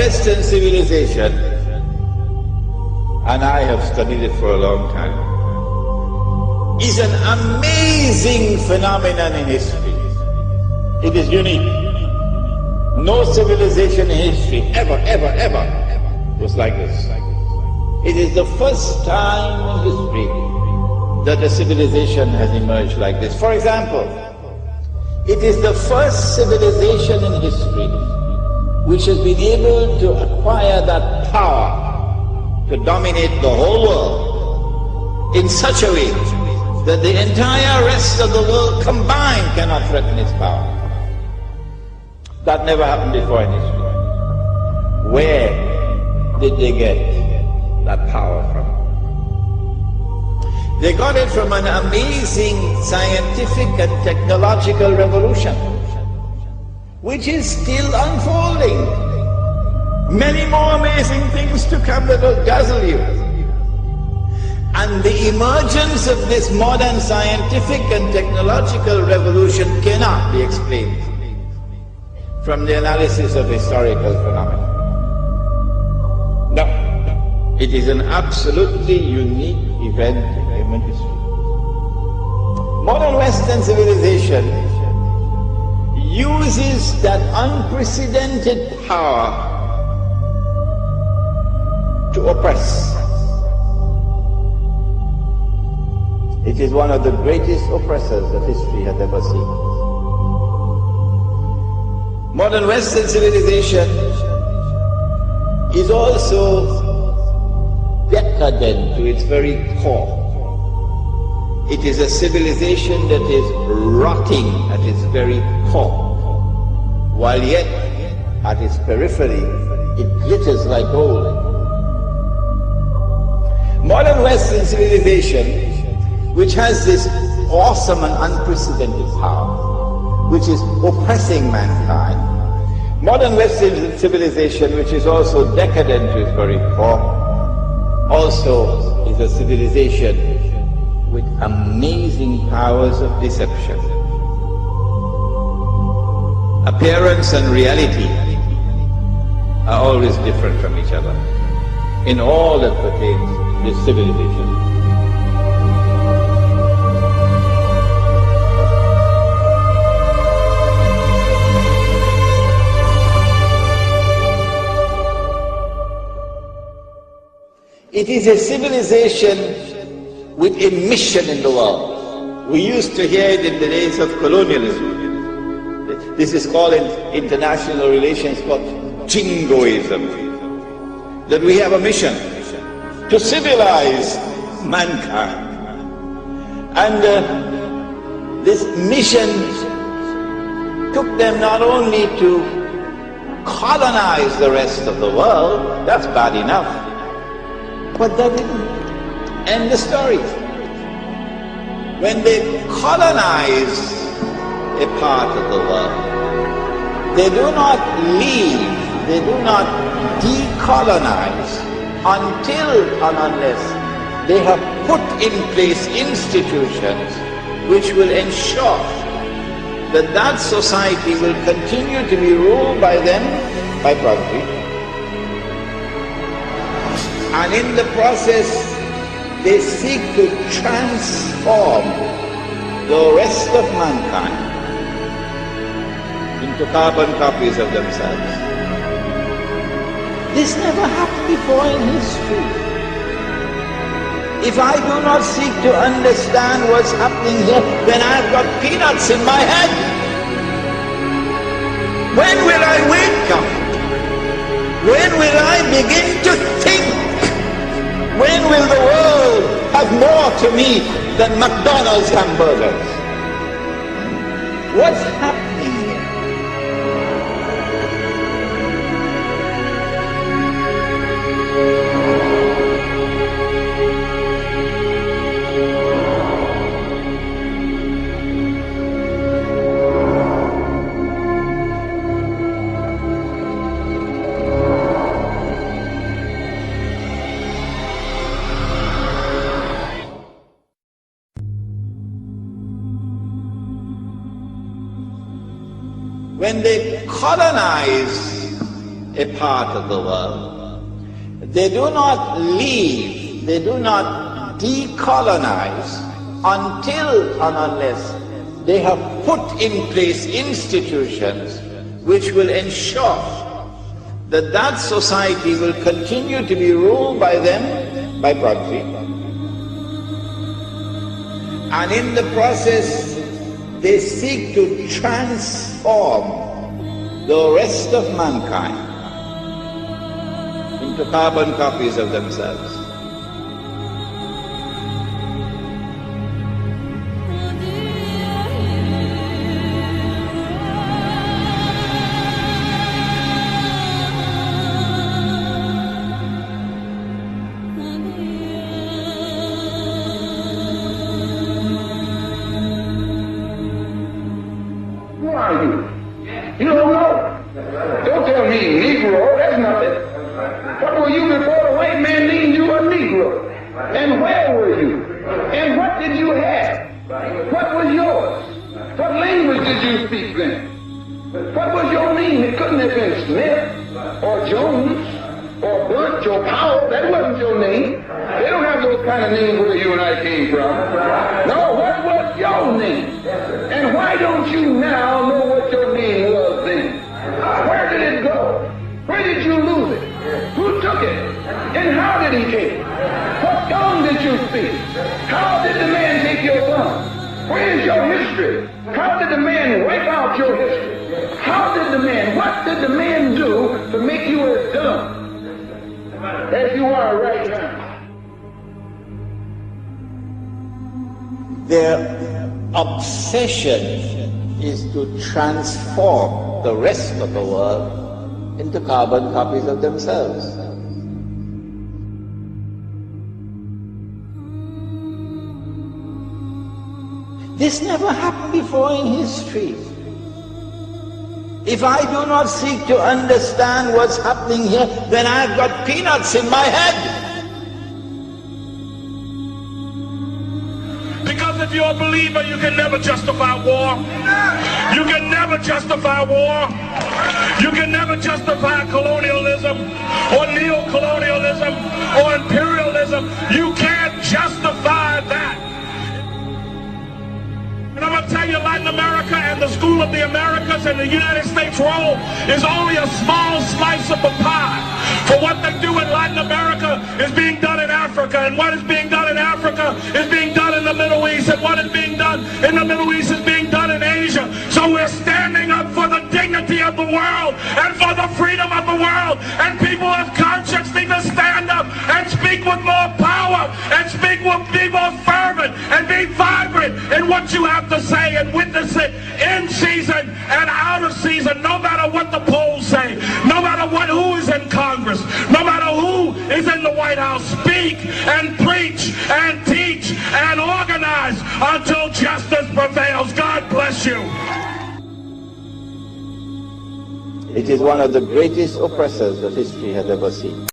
Western civilization, and I have studied it for a long time, is an amazing phenomenon in history. It is unique. No civilization in history ever was like this. It is the first time in history that a civilization has emerged like this. For example, it is the first civilization in history which has been able to acquire that power to dominate the whole world in such a way that the entire rest of the world combined cannot threaten its power. That never happened before in history. Where did they get that power from? They got it from an amazing scientific and technological revolution, which is still unfolding. Many more amazing things to come that will dazzle you. And the emergence of this modern scientific and technological revolution cannot be explained from the analysis of historical phenomena. No, it is an absolutely unique event in human history. Modern Western civilization uses that unprecedented power to oppress. It is one of the greatest oppressors that history has ever seen. Modern Western civilization is also decadent to its very core. It is a civilization that is rotting at its very core, while yet at its periphery it glitters like gold. Modern Western civilization, which has this awesome and unprecedented power, which is oppressing mankind. Modern Western civilization, which is also decadent to its very core, also is a civilization with amazing powers of deception. Appearance and reality are always different from each other in all that pertains to this civilization. It is a civilization with a mission in the world. We used to hear it in the days of colonialism. This is called in international relations called jingoism. That we have a mission to civilize mankind. And this mission took them not only to colonize the rest of the world, that's bad enough, but that didn't end the story. When they colonize a part of the world, they do not leave, they do not decolonize until and unless they have put in place institutions which will ensure that that society will continue to be ruled by them by property. And in the process, they seek to transform the rest of mankind into carbon copies of themselves. This never happened before in history. If I do not seek to understand what's happening here, then I've got peanuts in my head. When will I wake up? When will I begin to think? When will the world have more to me than McDonald's hamburgers? What's happening here? When they colonize a part of the world. They do not leave, they do not decolonize until and unless they have put in place institutions which will ensure that that society will continue to be ruled by them, by proxy. And in the process, they seek to transform the rest of mankind into carbon copies of themselves. Who are you? You don't know. Don't tell me Negro, that's nothing. What were you before the white man named you a Negro? And where were you? And what did you have? What was yours? What language did you speak then? What was your name? It couldn't have been Smith or Jones or Bunch or Powell. That wasn't your name. They don't have those kind of names where you and I came from. No, what was your name? And why don't you now know what your name was then? Where did it go? Where did you lose it? Who took it? And how did he take it? What tongue did you speak? How did the man take your tongue? Where is your history? How did the man wipe out your history? How did the man, what did the man do to make you as dumb as you are right now? Their obsession is to transform the rest of the world into carbon copies of themselves. This never happened before in history. If I do not seek to understand what's happening here, then I've got peanuts in my head. Because if you're a believer, you can never justify war. You can never justify war. You can never justify colonialism or neo-colonialism or imperialism. You can't justify that. And I'm going to tell you, Latin America and the School of the Americas and the United States role is only a small slice of the pie. For what they do in Latin America is being done in Africa, and what is being done in Africa is being done in the Middle East, and what is being done in the Middle East is being done in Asia. So we're standing up for the dignity of the world and for the freedom of the world, and people of conscience need to stand up and speak with more power and be more fervent and be vibrant in what you have to say and witness it in season and out of season, no matter what the polls say, no matter who is in Congress, no matter who is in the White House. Speak and preach and teach and organize until justice prevails. God bless you. It is one of the greatest oppressors that history has ever seen.